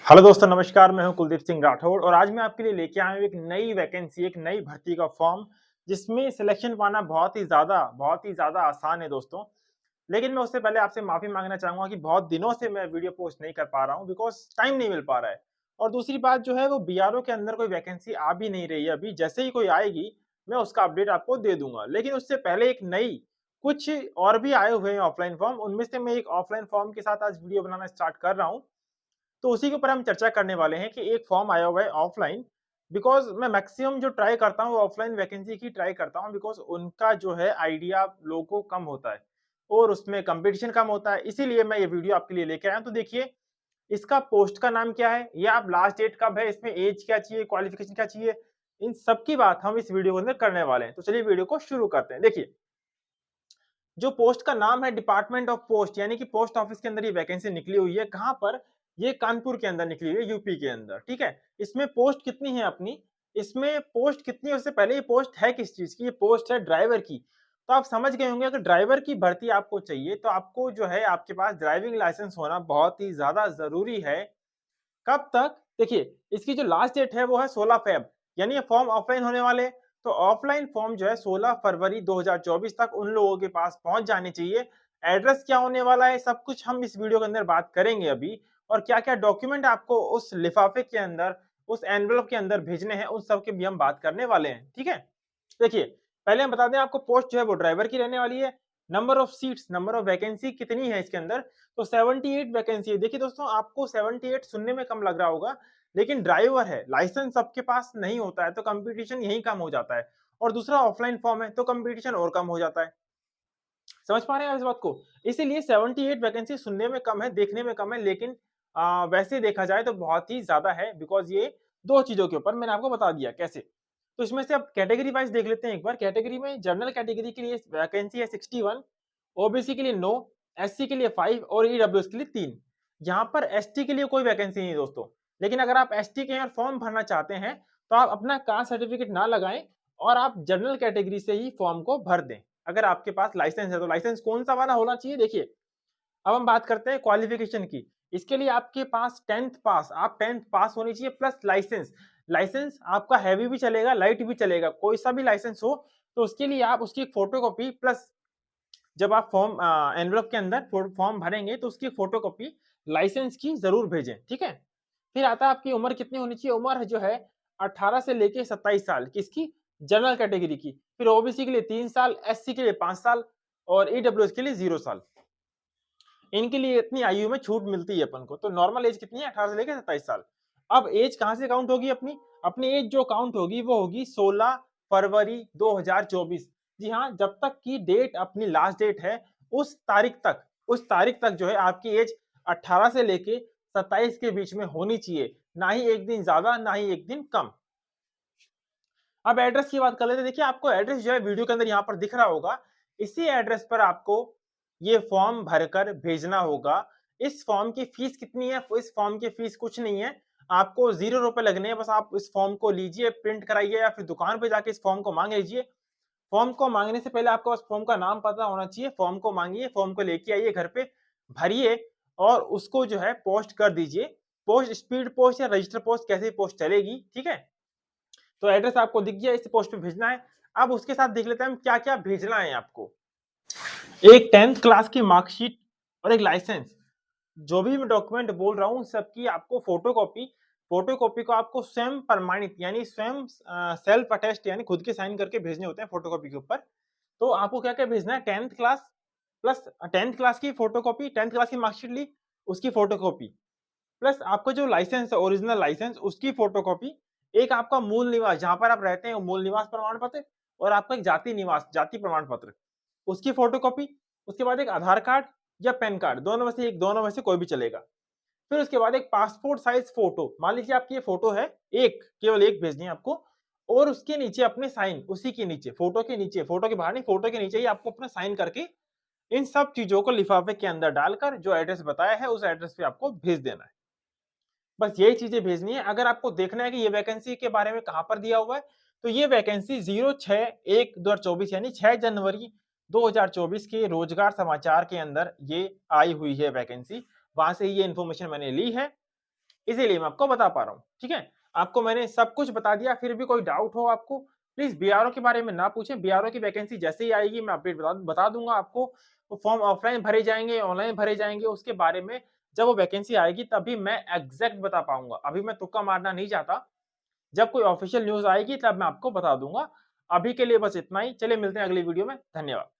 Hello दोस्तों, नमस्कार। मैं हूं कुलदीप सिंह राठौड़ और आज मैं आपके लिए लेके आया हूं एक नई वैकेंसी, एक नई भर्ती का फॉर्म, जिसमें सिलेक्शन पाना बहुत ही ज़्यादा आसान है दोस्तों। लेकिन मैं उससे पहले आपसे माफ़ी मांगना चाहूँगा कि बहुत दिनों से मैं वीडियो पोस्ट नहीं कर पा रहा हूँ बिकॉज़ टाइम नहीं मिल पा रहा है। और दूसरी बात जो है वो बीआरओ के अंदर कोई वैकेंसी आ भी नहीं रही है अभी, जैसे ही कोई आएगी, मैं उसका अपडेट आपको दे दूँगा। लेकिन उससे पहले एक नई कुछ और भी आए हुए हैं ऑफलाइन फॉर्म, उनमें से मैं एक ऑफलाइन फॉर्म के साथ आज वीडियो बनाना स्टार्ट कर रहा हूँ। तो उसी के ऊपर हम चर्चा करने वाले हैं कि एक फॉर्म आया हुआ है ऑफलाइन। बिकॉज़ मैं मैक्सिमम जो ट्राई करता हूँ ऑफलाइन वैकेंसी की ट्राई करता हूँ बिकॉज़ उनका जो है आइडिया लोगों को कम होता है और उसमें कंपटीशन कम होता है। इसीलिए मैं ये वीडियो आपके लिए लेके आया हूँ। तो देखिए, इसका पोस्ट का नाम क्या है, या आप लास्ट डेट कब है, इसमें एज क्या चाहिए, क्वालिफिकेशन क्या चाहिए, इन सब की बात हम इस वीडियो के अंदर करने वाले हैं। तो चलिए वीडियो को शुरू करते हैं। देखिए, जो पोस्ट का नाम है डिपार्टमेंट ऑफ पोस्ट, यानी कि पोस्ट ऑफिस के अंदर ये वैकेंसी निकली हुई है। कहाँ पर? ये कानपुर के अंदर निकली हुई है, यूपी के अंदर, ठीक है। इसमें पोस्ट कितनी है अपनी, इसमें पोस्ट कितनी है उससे पहले ये पोस्ट है किस चीज की, ये पोस्ट है ड्राइवर की। तो आप समझ गए होंगे, अगर ड्राइवर की भर्ती आपको चाहिए तो आपको जो है आपके पास ड्राइविंग लाइसेंस होना बहुत ही ज्यादा जरूरी है। कब तक? देखिए, इसकी जो लास्ट डेट है वो है 16 फ़ेब, यानी ये फॉर्म ऑफलाइन होने वाले हैं। तो ऑफलाइन फॉर्म जो है 16 फरवरी 2024 तक उन लोगों के पास पहुंच जाने चाहिए। एड्रेस क्या होने वाला है, सब कुछ हम इस वीडियो के अंदर बात करेंगे अभी। और क्या-क्या डॉक्यूमेंट आपको उस लिफाफे के अंदर, उस एनवेलप के अंदर भेजने हैं, उन सब की भी हम बात करने वाले हैं, ठीक है? देखिए, पहले हम बता दें आपको पोस्ट जो है वो ड्राइवर की रहने वाली है। Number of seats, number of vacancy कितनी है इसके अंदर, तो 78 वैकेंसी है। देखिए दोस्तों, आपको 78 सुनने में कम लग रहा होगा, लेकिन ड्राइवर है, लाइसेंस सबके पास नहीं होता है, तो कंपटीशन यहीं कम हो जाता है। और दूसरा ऑफलाइन फॉर्म है, तो कंपटीशन और कम हो जाता है। समझ पा रहे हैं आप इस बात को? इसीलिए 78 वैकेंसी सुनने में कम है, देखने में कम है, लेकिन वैसे देखा जाए तो बहुत ही ज़्यादा है बिकॉज़ ये 2 चीज़ों के ऊपर मैंने आपको बता दिया कैसे। तो इसमें से अब कैटेगरी वाइज़ देख लेते हैं एक बार। कैटेगरी में जनरल कैटेगरी के लिए वैकेंसी है 61, ओबीसी के लिए 9, एससी के लिए 5 और ईडब्ल्यूएस के लिए 3। यहाँ पर एसटी के लिए कोई वैकेंसी नहीं है दोस्तों। लेकिन अगर आप एसटी के यहाँ फॉर्म भरना चाहते हैं, तो आप अपना कास्ट सर्टिफिकेट ना लगाएँ और आप जनरल कैटेगरी से ही फॉर्म को भर दें। अगर आपके पास लाइसेंस है, तो लाइसेंस कौन-सा वाला होना चाहिए? देखिए, अब हम बात करते हैं क्वालिफिकेशन की। इसके लिए आपके पास 10th पास, आप 10th पास होनी चाहिए प्लस लाइसेंस। लाइसेंस आपका हेवी भी चलेगा, लाइट भी चलेगा, कोई सा भी लाइसेंस हो, तो उसके लिए आप उसकी फोटोकॉपी प्लस जब आप फॉर्म एनवेलप के अंदर फॉर्म भरेंगे तो उसकी फोटोकॉपी लाइसेंस की ज़रूर भेजें, ठीक है? फिर आता है आपकी उम्र कितनी होनी चाहिए, उम्र जो है 18 से लेके 27 साल, किसकी? जनरल कैटेगरी की। फिर ओबीसी के लिए 3 साल, एससी के लिए 5 साल और ईडब्ल्यूएस के लिए 0 साल। इनके लिए इतनी आयु में छूट मिलती है अपन को। तो नॉर्मल एज कितनी है? 18 से लेके 27 साल। अब एज कहाँ से काउंट होगी अपनी? अपनी एज जो काउंट होगी वो होगी 16 फरवरी 2024। जी हाँ, जब तक की डेट अपनी लास्ट डेट है, उस तारीख तक जो है आपकी एज 18 से लेके 27 के बीच में होनी चाहिए। ना ही एक दिन ज़्यादा, ना ही एक दिन कम। अब एड्रेस की बात कर लेते हैं। देखिए, आपको एड्रेस जो है वीडियो के अंदर यहाँ पर दिख रहा होगा। इसी एड्रेस पर आपको ये फॉर्म भरकर भेजना होगा। इस फॉर्म की फीस कितनी है? इस फॉर्म की फीस कुछ नहीं है। आपको ₹0 लगने हैं। बस आप इस फॉर्म को लीजिए, प्रिंट कराइए या फिर दुकान पे जाके इस फॉर्म को माँग लीजिए। फॉर्म को माँगने से पहले आपको बस फॉर्म का नाम पता होना चाहिए। फॉर्म को माँगिए, फॉर्म को लेके आइए घर पे, भरिए और उसको जो है पोस्ट कर दीजिए। पोस्ट स्पीड पोस्ट या रजिस्टर पोस्ट, कैसे पोस्ट चलेगी, ठीक है? तो एड्रेस आपको दिख गया, इस पोस्ट पे भेजना है। अब उसके साथ देख लेते हैं हम क्या-क्या भेजना है आपको। एक 10th क्लास की मार्कशीट और एक लाइसेंस। जो भी मैं डॉक्यूमेंट बोल रहा हूँ सबकी आपको फोटोकॉपी को आपको स्वयं प्रमाणित, यानी स्वयं सेल्फ अटेस्ट, यानी खुद के साइन करके भेजने होते हैं फोटोकॉपी के ऊपर। तो आपको क्या-क्या भेजना है? 10th class plus 10th class की फोटोकॉपी, 10th क्लास की मार्कशीट ली, उसकी फोटोकॉपी प्लस आपका जो लाइसेंस है, ओरिजिनल लाइसेंस, उसकी फोटोकॉपी, एक आपका मूल निवास जहाँ पर आप रहते हैं वो मूल निवास प्रमाण पत्र, और आपका एक जाति प्रमाण पत्र, उसकी फोटोकॉपी। उसके बाद एक आधार कार्ड या पैन कार्ड, दोनों में से कोई भी चलेगा। फिर उसके बाद एक पासपोर्ट साइज फोटो, मान लीजिए आपकी ये फोटो है, केवल एक भेजनी है आपको। और उसके नीचे अपने साइन, उसी के नीचे, फोटो के नीचे, फोटो के बाहर नहीं, फोटो के नीचे ही आपको अपना साइन करके इन सब चीजों को लिफाफे के अंदर डालकर जो एड्रेस बताया है उस एड्रेस पे आपको भेज देना है। बस यही चीजें भेजनी है। अगर आपको देखना है कि ये वैकेंसी के बारे में कहाँ पर दिया हुआ है, तो ये वैकेंसी 06/1/2024 यानी 6 जनवरी 2024 के रोजगार समाचार के अंदर ये आई हुई है वैकेंसी। वहां से ये इन्फॉर्मेशन मैंने ली है। इसीलिए मैं आपको बता पा रहा हूँ, ठीक है? आपको मैंने सब कुछ बता दिया, फिर भी कोई डाउट हो आपको, प्लीज़ बीआरओ के बारे में ना पूछें, बीआरओ की वैकेंसी जैसे ही आएगी मैं अपडेट बता दूँगा आपको। वो फॉर्म ऑफलाइन भरे जाएँगे, ऑनलाइन भरे जाएँगे, उसके बारे में जब वो वैकेंसी आएगी तभी मैं एग्ज़ैक्ट बता पाऊँगा। अभी मैं तुक्का मारना नहीं चाहता, जब कोई ऑफ़िशियल न्यूज़ आएगी तब मैं आपको बता दूँगा। अभी के लिए बस इतना ही, चलिए मिलते हैं अगली वीडियो में, धन्यवाद।